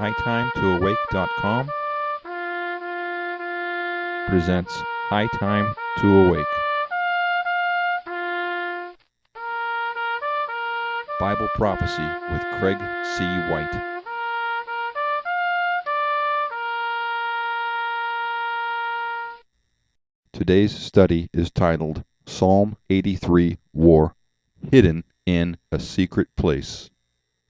HighTimeToAwake.com presents High Time to Awake. Bible Prophecy with Craig C. White. Today's study is titled Psalm 83 War, Hidden in a Secret Place.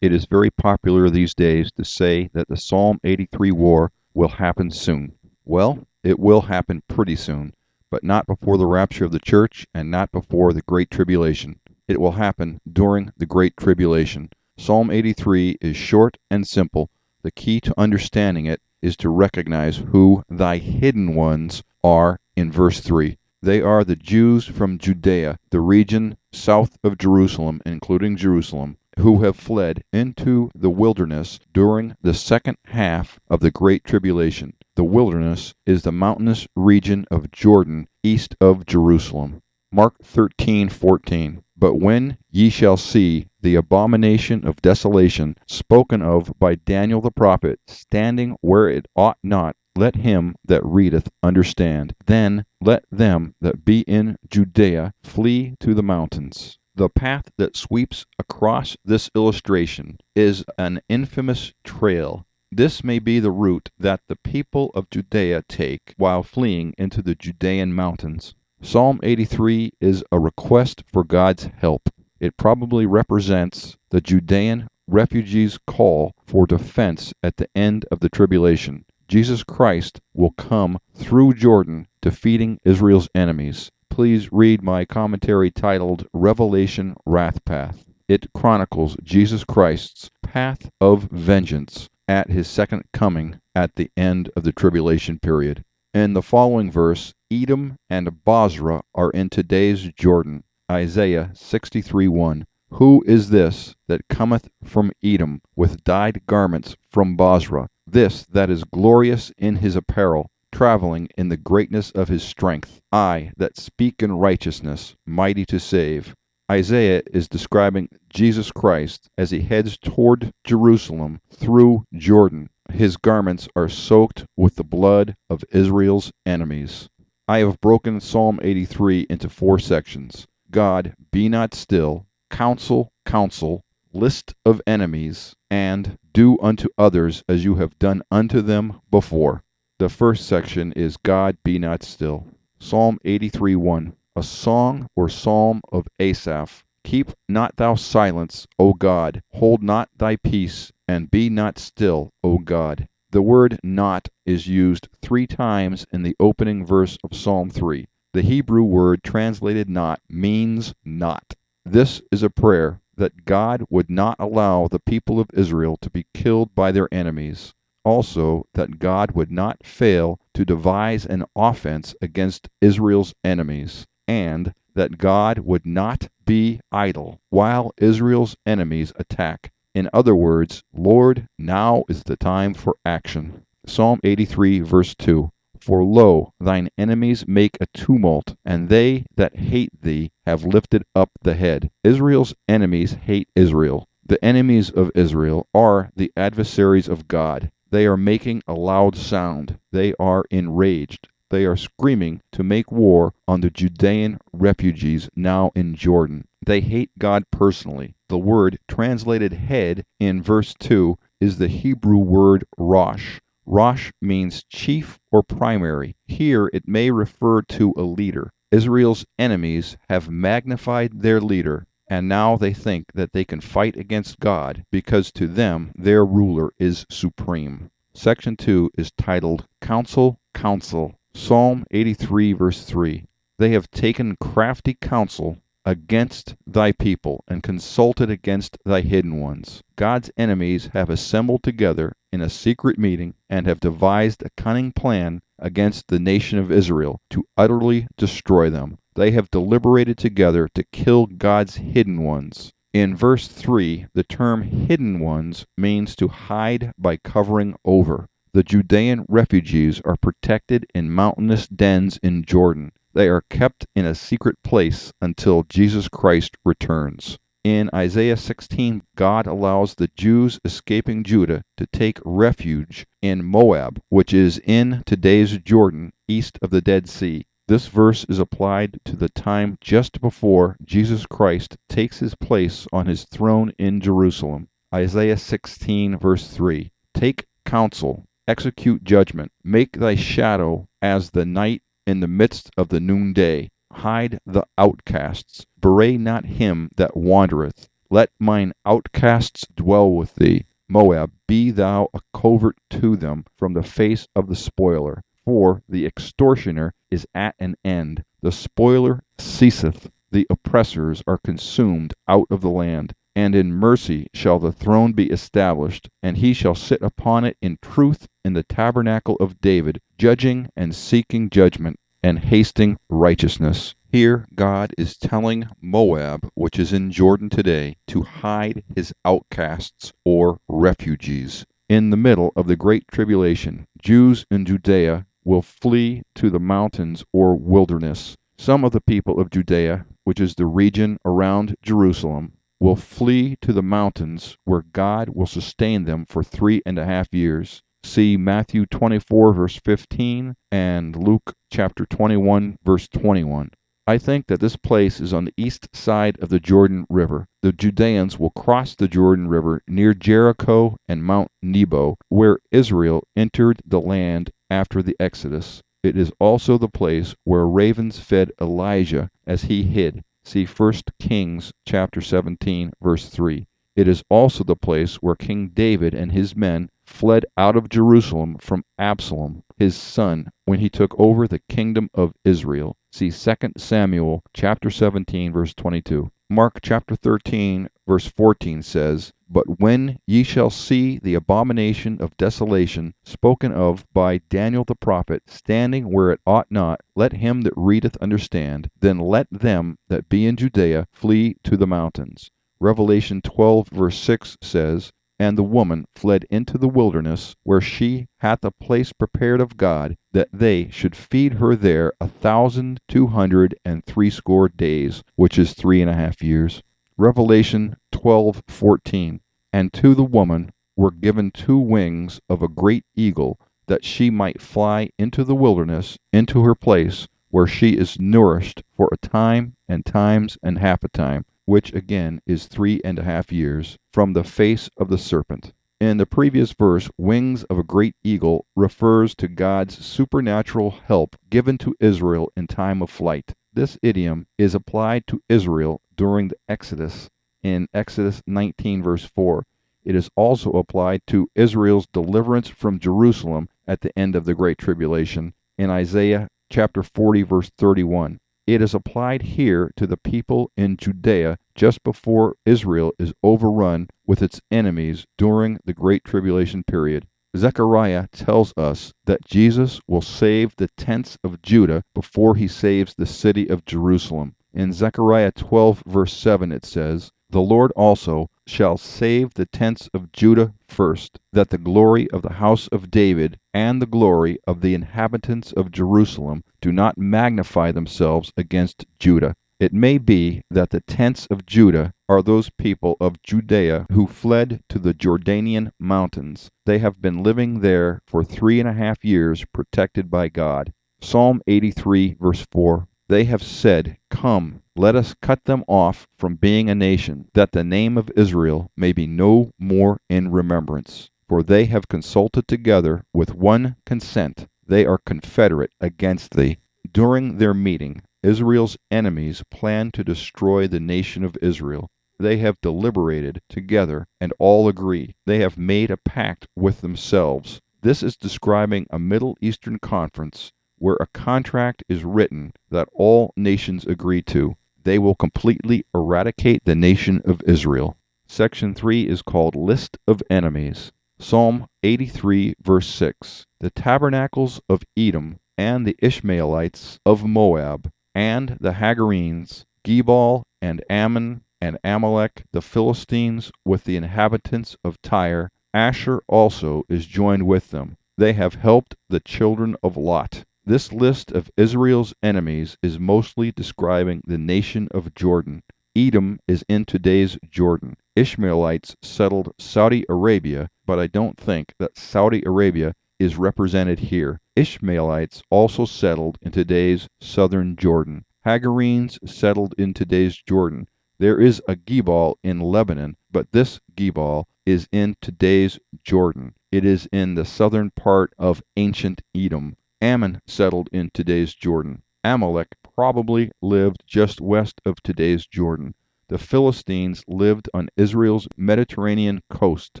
It is very popular these days to say that the Psalm 83 war will happen soon. Well, it will happen pretty soon, but not before the rapture of the church and not before the Great Tribulation. It will happen during the Great Tribulation. Psalm 83 is short and simple. The key to understanding it is to recognize who thy hidden ones are in verse 3. They are the Jews from Judea, the region south of Jerusalem, including Jerusalem, who have fled into the wilderness during the second half of the Great Tribulation. The wilderness is the mountainous region of Jordan east of Jerusalem. Mark 13:14. But when ye shall see the abomination of desolation spoken of by Daniel the prophet standing where it ought not, let him that readeth understand. Then let them that be in Judea flee to the mountains. The path that sweeps across this illustration is an infamous trail. This may be the route that the people of Judea take while fleeing into the Judean mountains. Psalm 83 is a request for God's help. It probably represents the Judean refugees' call for defense at the end of the tribulation. Jesus Christ will come through Jordan, defeating Israel's enemies. Please read my commentary titled Revelation Wrath Path. It chronicles Jesus Christ's path of vengeance at his second coming at the end of the tribulation period. In the following verse, Edom and Bozrah are in today's Jordan. Isaiah 63:1. Who is this that cometh from Edom with dyed garments from Bozrah? This that is glorious in his apparel, traveling in the greatness of his strength. I that speak in righteousness, mighty to save. Isaiah is describing Jesus Christ as he heads toward Jerusalem through Jordan. His garments are soaked with the blood of Israel's enemies. I have broken Psalm 83 into 4 sections. God, be not still, counsel, counsel, list of enemies, and do unto others as you have done unto them before. The first section is God, be not still. Psalm 83:1, a song or psalm of Asaph. Keep not thou silence, O God, hold not thy peace, and be not still, O God. The word not is used 3 times in the opening verse of Psalm 3. The Hebrew word translated not means not. This is a prayer that God would not allow the people of Israel to be killed by their enemies. Also, that God would not fail to devise an offense against Israel's enemies, and that God would not be idle while Israel's enemies attack. In other words, Lord, now is the time for action. Psalm 83, verse 2. For lo, thine enemies make a tumult, and they that hate thee have lifted up the head. Israel's enemies hate Israel. The enemies of Israel are the adversaries of God. They are making a loud sound. They are enraged. They are screaming to make war on the Judean refugees now in Jordan. They hate God personally. The word translated head in verse 2 is the Hebrew word Rosh. Rosh means chief or primary. Here it may refer to a leader. Israel's enemies have magnified their leader, and now they think that they can fight against God because to them their ruler is supreme. Section 2 is titled Counsel, Counsel. Psalm 83 verse 3. They have taken crafty counsel against thy people and consulted against thy hidden ones. God's enemies have assembled together in a secret meeting and have devised a cunning plan against the nation of Israel to utterly destroy them. They have deliberated together to kill God's hidden ones. In verse 3, the term hidden ones means to hide by covering over. The Judean refugees are protected in mountainous dens in Jordan. They are kept in a secret place until Jesus Christ returns. In Isaiah 16, God allows the Jews escaping Judah to take refuge in Moab, which is in today's Jordan, east of the Dead Sea. This verse is applied to the time just before Jesus Christ takes his place on his throne in Jerusalem. Isaiah 16, verse 3. Take counsel, execute judgment, make thy shadow as the night in the midst of the noonday. Hide the outcasts, bewray not him that wandereth. Let mine outcasts dwell with thee. Moab, be thou a covert to them from the face of the spoiler. For the extortioner is at an end, the spoiler ceaseth, the oppressors are consumed out of the land. And in mercy shall the throne be established, and he shall sit upon it in truth in the tabernacle of David, judging and seeking judgment, and hasting righteousness. Here God is telling Moab, which is in Jordan today, to hide his outcasts or refugees. In the middle of the Great Tribulation, Jews in Judea will flee to the mountains or wilderness. Some of the people of Judea, which is the region around Jerusalem, will flee to the mountains where God will sustain them for 3.5 years. See Matthew 24, verse 15, and Luke chapter 21, verse 21. I think that this place is on the east side of the Jordan River. The Judeans will cross the Jordan River near Jericho and Mount Nebo, where Israel entered the land after the Exodus. It is also the place where ravens fed Elijah as he hid. See 1 Kings chapter 17, verse 3. It is also the place where King David and his men fled out of Jerusalem from Absalom, his son, when he took over the kingdom of Israel. See 2 Samuel chapter 17, verse 22. Mark chapter 13, verse 14 says, But when ye shall see the abomination of desolation spoken of by Daniel the prophet standing where it ought not, let him that readeth understand. Then let them that be in Judea flee to the mountains. Revelation 12, verse 6 says, And the woman fled into the wilderness, where she hath a place prepared of God, that they should feed her there 1,260 days, which is 3.5 years. Revelation 12:14. And to the woman were given 2 wings of a great eagle, that she might fly into the wilderness, into her place, where she is nourished for a time, and times, and half a time, which again is 3.5 years, from the face of the serpent. In the previous verse, wings of a great eagle refers to God's supernatural help given to Israel in time of flight. This idiom is applied to Israel during the Exodus in Exodus 19, verse 4. It is also applied to Israel's deliverance from Jerusalem at the end of the Great Tribulation in Isaiah chapter 40, verse 31. It is applied here to the people in Judea just before Israel is overrun with its enemies during the Great Tribulation period. Zechariah tells us that Jesus will save the tents of Judah before he saves the city of Jerusalem. In Zechariah 12, verse 7 it says, The Lord also shall save the tents of Judah first, that the glory of the house of David and the glory of the inhabitants of Jerusalem do not magnify themselves against Judah. It may be that the tents of Judah are those people of Judea who fled to the Jordanian mountains. They have been living there for 3.5 years, protected by God. Psalm 83, verse 4. They have said, Come, let us cut them off from being a nation, that the name of Israel may be no more in remembrance. For they have consulted together with one consent. They are confederate against thee. During their meeting, Israel's enemies plan to destroy the nation of Israel. They have deliberated together and all agree. They have made a pact with themselves. This is describing a Middle Eastern conference where a contract is written that all nations agree to. They will completely eradicate the nation of Israel. Section 3 is called List of Enemies. Psalm 83, verse 6. The tabernacles of Edom, and the Ishmaelites of Moab, and the Hagarenes, Gebal, and Ammon, and Amalek, the Philistines, with the inhabitants of Tyre. Asher also is joined with them. They have helped the children of Lot. This list of Israel's enemies is mostly describing the nation of Jordan. Edom is in today's Jordan. Ishmaelites settled Saudi Arabia, but I don't think that Saudi Arabia is represented here. Ishmaelites also settled in today's southern Jordan. Hagarenes settled in today's Jordan. There is a Gebal in Lebanon, but this Gebal is in today's Jordan. It is in the southern part of ancient Edom. Ammon settled in today's Jordan. Amalek probably lived just west of today's Jordan. The Philistines lived on Israel's Mediterranean coast.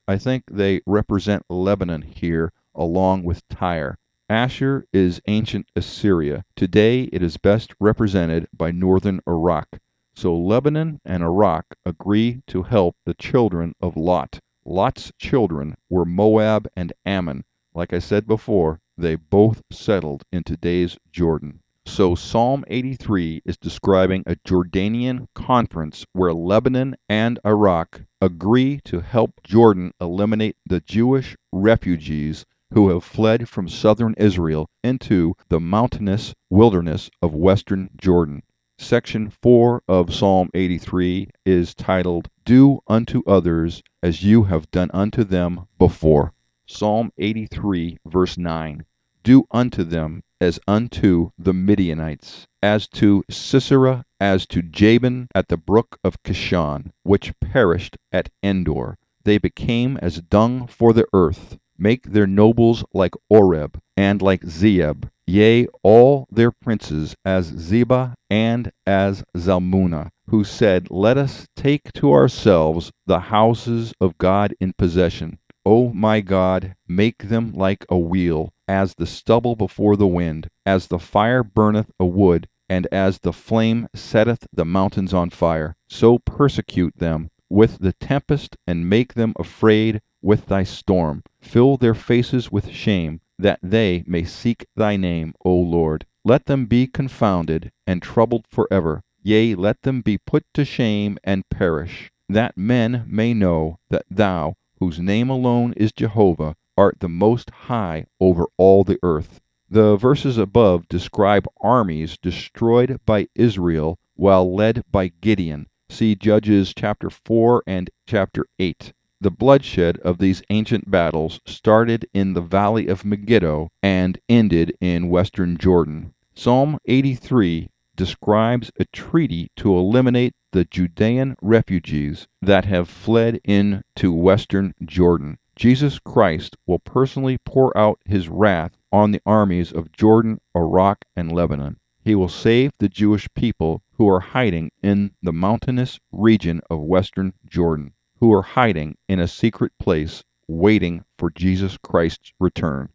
I think they represent Lebanon here, along with Tyre. Ashur is ancient Assyria. Today it is best represented by northern Iraq. So Lebanon and Iraq agree to help the children of Lot. Lot's children were Moab and Ammon. Like I said before, they both settled in today's Jordan. So Psalm 83 is describing a Jordanian conference where Lebanon and Iraq agree to help Jordan eliminate the Jewish refugees who have fled from southern Israel into the mountainous wilderness of western Jordan. Section 4 of Psalm 83 is titled, Do unto others as you have done unto them before. Psalm 83, verse 9. Do unto them as unto the Midianites, as to Sisera, as to Jabin at the brook of Kishon, which perished at Endor. They became as dung for the earth. Make their nobles like Oreb, and like Zeeb, yea, all their princes as Zebah and as Zalmunna, who said, Let us take to ourselves the houses of God in possession. O my God, make them like a wheel, as the stubble before the wind, as the fire burneth a wood, and as the flame setteth the mountains on fire. So persecute them with the tempest, and make them afraid with thy storm. Fill their faces with shame, that they may seek thy name, O Lord. Let them be confounded and troubled forever. Yea, let them be put to shame and perish, that men may know that thou, whose name alone is Jehovah, art the most high over all the earth. The verses above describe armies destroyed by Israel while led by Gideon. See Judges chapter 4 and chapter 8. The bloodshed of these ancient battles started in the valley of Megiddo and ended in western Jordan. Psalm 83 describes a treaty to eliminate the Judean refugees that have fled into western Jordan. Jesus Christ will personally pour out his wrath on the armies of Jordan, Iraq, and Lebanon. He will save the Jewish people who are hiding in the mountainous region of western Jordan, who are hiding in a secret place, waiting for Jesus Christ's return.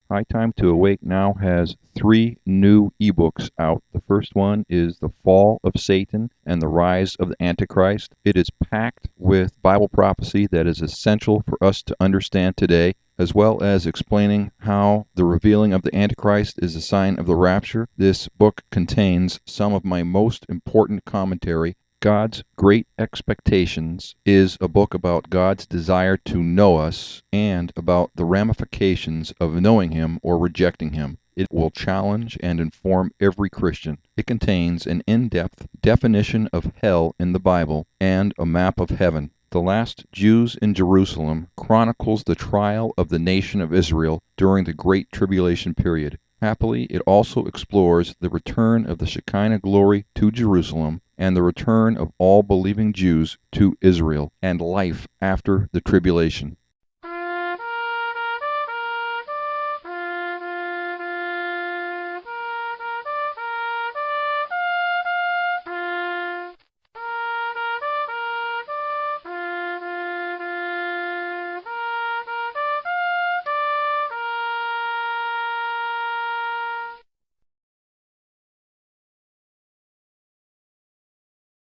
High Time to Awake now has 3 new ebooks out. The first one is The Fall of Satan and the Rise of the Antichrist. It is packed with Bible prophecy that is essential for us to understand today, as well as explaining how the revealing of the Antichrist is a sign of the rapture. This book contains some of my most important commentary. God's Great Expectations is a book about God's desire to know us and about the ramifications of knowing Him or rejecting Him. It will challenge and inform every Christian. It contains an in-depth definition of hell in the Bible and a map of heaven. The Last Jews in Jerusalem chronicles the trial of the nation of Israel during the Great Tribulation period. Happily, it also explores the return of the Shekinah glory to Jerusalem and the return of all believing Jews to Israel and life after the tribulation.